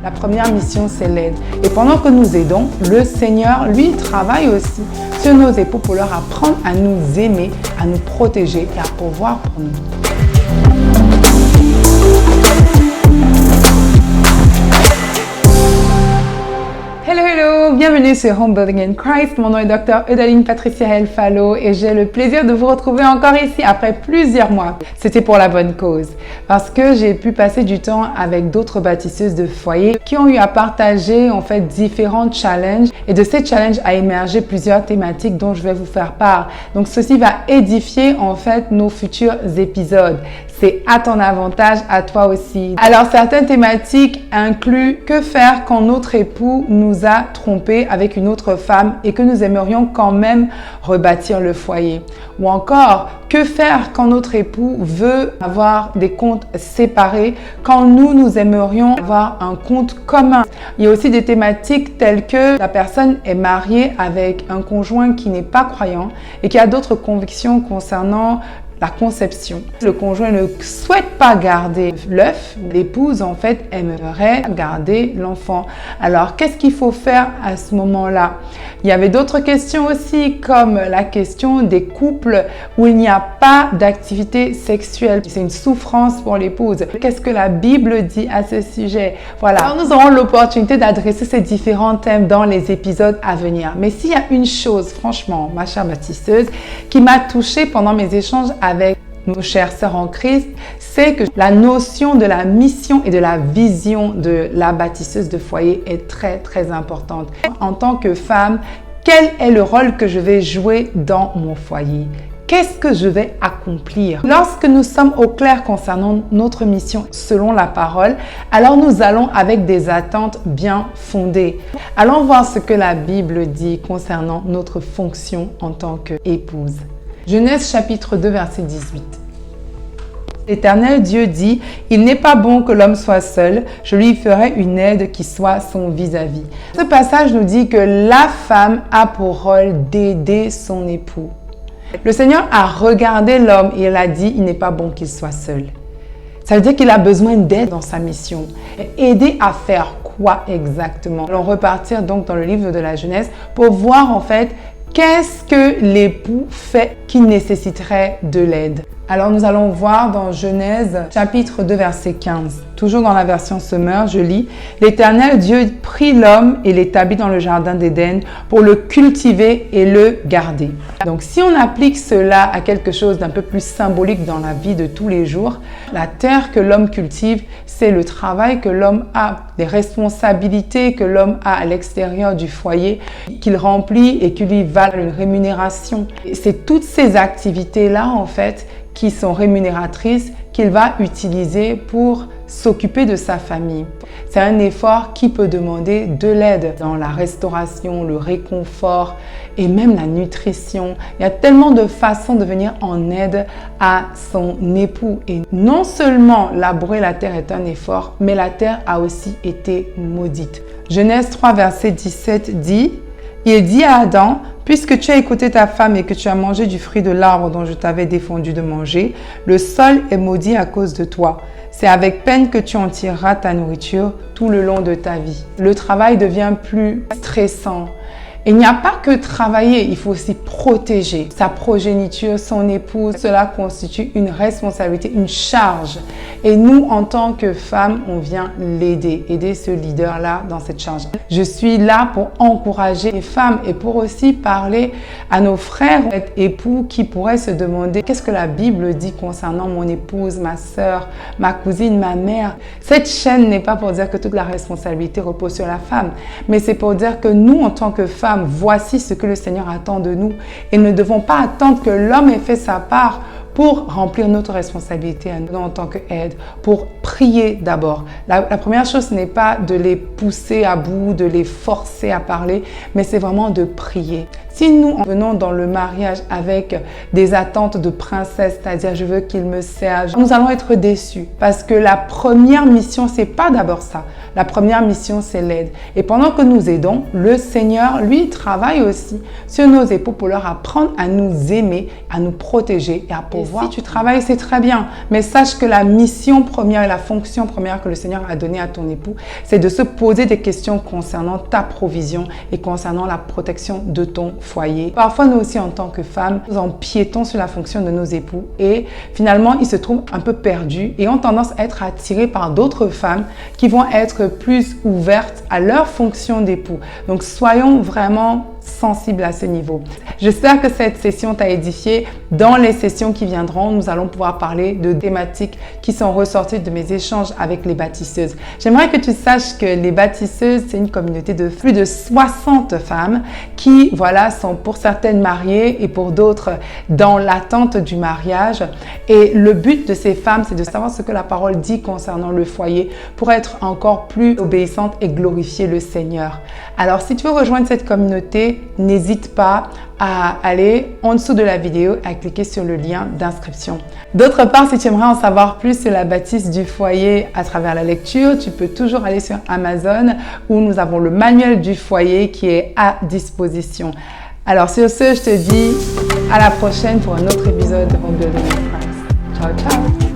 La première mission, c'est l'aide. Et pendant que nous aidons, le Seigneur, lui, travaille aussi sur nos épaules pour leur apprendre à nous aimer, à nous protéger et à pourvoir pour nous. Hello, hello! Bienvenue sur Home Building in Christ. Mon nom est Dr. Eudaline Patricia Helfalo et j'ai le plaisir de vous retrouver encore ici après plusieurs mois. C'était pour la bonne cause parce que j'ai pu passer du temps avec d'autres bâtisseuses de foyer qui ont eu à partager en fait différents challenges et de ces challenges a émergé plusieurs thématiques dont je vais vous faire part. Donc ceci va édifier en fait nos futurs épisodes. C'est à ton avantage, à toi aussi. Alors certaines thématiques incluent que faire quand notre époux nous a trompés avec une autre femme et que nous aimerions quand même rebâtir le foyer. Ou encore, que faire quand notre époux veut avoir des comptes séparés, quand nous aimerions avoir un compte commun. Il y a aussi des thématiques telles que la personne est mariée avec un conjoint qui n'est pas croyant et qui a d'autres convictions concernant la conception. Le conjoint ne souhaite pas garder l'œuf, l'épouse en fait aimerait garder l'enfant. Alors qu'est-ce qu'il faut faire à ce moment-là? Il y avait d'autres questions aussi comme la question des couples où il n'y a pas d'activité sexuelle. C'est une souffrance pour l'épouse. Qu'est-ce que la Bible dit à ce sujet? Voilà. Alors nous aurons l'opportunité d'adresser ces différents thèmes dans les épisodes à venir. Mais s'il y a une chose, franchement, ma chère bâtisseuse, qui m'a touchée pendant mes échanges avec nos chères sœurs en Christ, c'est que la notion de la mission et de la vision de la bâtisseuse de foyer est très, très importante. En tant que femme, quel est le rôle que je vais jouer dans mon foyer? Qu'est-ce que je vais accomplir? Lorsque nous sommes au clair concernant notre mission selon la parole, alors nous allons avec des attentes bien fondées. Allons voir ce que la Bible dit concernant notre fonction en tant qu'épouse. Genèse chapitre 2 verset 18. L'Éternel Dieu dit, « Il n'est pas bon que l'homme soit seul, je lui ferai une aide qui soit son vis-à-vis. » Ce passage nous dit que la femme a pour rôle d'aider son époux. Le Seigneur a regardé l'homme et il a dit, « Il n'est pas bon qu'il soit seul. » Ça veut dire qu'il a besoin d'aide dans sa mission. Aider à faire quoi exactement? Allons repartir donc dans le livre de la Genèse pour voir en fait qu'est-ce que l'époux fait qui nécessiterait de l'aide. Alors nous allons voir dans Genèse chapitre 2 verset 15. Toujours dans la version Semeur, je lis « L'Éternel Dieu prit l'homme et l'établit dans le jardin d'Éden pour le cultiver et le garder. » Donc si on applique cela à quelque chose d'un peu plus symbolique dans la vie de tous les jours, la terre que l'homme cultive, c'est le travail que l'homme a, les responsabilités que l'homme a à l'extérieur du foyer, qu'il remplit et qui lui valent une rémunération. C'est toutes ces activités-là en fait qui sont rémunératrices qu'il va utiliser pour s'occuper de sa famille. C'est un effort qui peut demander de l'aide dans la restauration, le réconfort et même la nutrition. Il y a tellement de façons de venir en aide à son époux. Et non seulement labourer la terre est un effort, mais la terre a aussi été maudite. Genèse 3 verset 17 dit « Il dit à Adam, « Puisque tu as écouté ta femme et que tu as mangé du fruit de l'arbre dont je t'avais défendu de manger, le sol est maudit à cause de toi. C'est avec peine que tu en tireras ta nourriture tout le long de ta vie. » Le travail devient plus stressant. Il n'y a pas que travailler, il faut aussi protéger sa progéniture, son épouse. Cela constitue une responsabilité, une charge. Et nous, en tant que femmes, on vient l'aider, aider ce leader-là dans cette charge. Je suis là pour encourager les femmes et pour aussi parler à nos frères et époux qui pourraient se demander qu'est-ce que la Bible dit concernant mon épouse, ma sœur, ma cousine, ma mère. Cette chaîne n'est pas pour dire que toute la responsabilité repose sur la femme, mais c'est pour dire que nous, en tant que femmes, voici ce que le Seigneur attend de nous et ne devons pas attendre que l'homme ait fait sa part pour remplir notre responsabilité à nous en tant qu'aide, pour prier d'abord. La première chose, ce n'est pas de les pousser à bout, de les forcer à parler, mais c'est vraiment de prier. Si nous venons dans le mariage avec des attentes de princesse, c'est-à-dire je veux qu'il me serve, nous allons être déçus parce que la première mission, c'est pas d'abord ça. La première mission, c'est l'aide. Et pendant que nous aidons, le Seigneur, lui, travaille aussi sur nos époux pour leur apprendre à nous aimer, à nous protéger et à pouvoir. Si tu travailles, c'est très bien, mais sache que la mission première et la fonction première que le Seigneur a donnée à ton époux, c'est de se poser des questions concernant ta provision et concernant la protection de ton foyer. Parfois, nous aussi, en tant que femmes, nous empiétons sur la fonction de nos époux et finalement, ils se trouvent un peu perdus et ont tendance à être attirés par d'autres femmes qui vont être plus ouvertes à leur fonction d'époux. Donc, soyons vraiment sensibles à ce niveau. J'espère que cette session t'a édifié. Dans les sessions qui viendront, nous allons pouvoir parler de thématiques qui sont ressorties de mes échanges avec les bâtisseuses. J'aimerais que tu saches que les bâtisseuses, c'est une communauté de plus de 60 femmes qui, voilà, sont pour certaines mariées et pour d'autres dans l'attente du mariage. Et le but de ces femmes, c'est de savoir ce que la parole dit concernant le foyer pour être encore plus obéissante et glorifier le Seigneur. Alors, si tu veux rejoindre cette communauté, n'hésite pas à aller en dessous de la vidéo et à cliquer sur le lien d'inscription. D'autre part, si tu aimerais en savoir plus sur la bâtisse du foyer à travers la lecture, tu peux toujours aller sur Amazon où nous avons le manuel du foyer qui est à disposition. Alors sur ce, je te dis à la prochaine pour un autre épisode de Home Building with Christ. Ciao, ciao!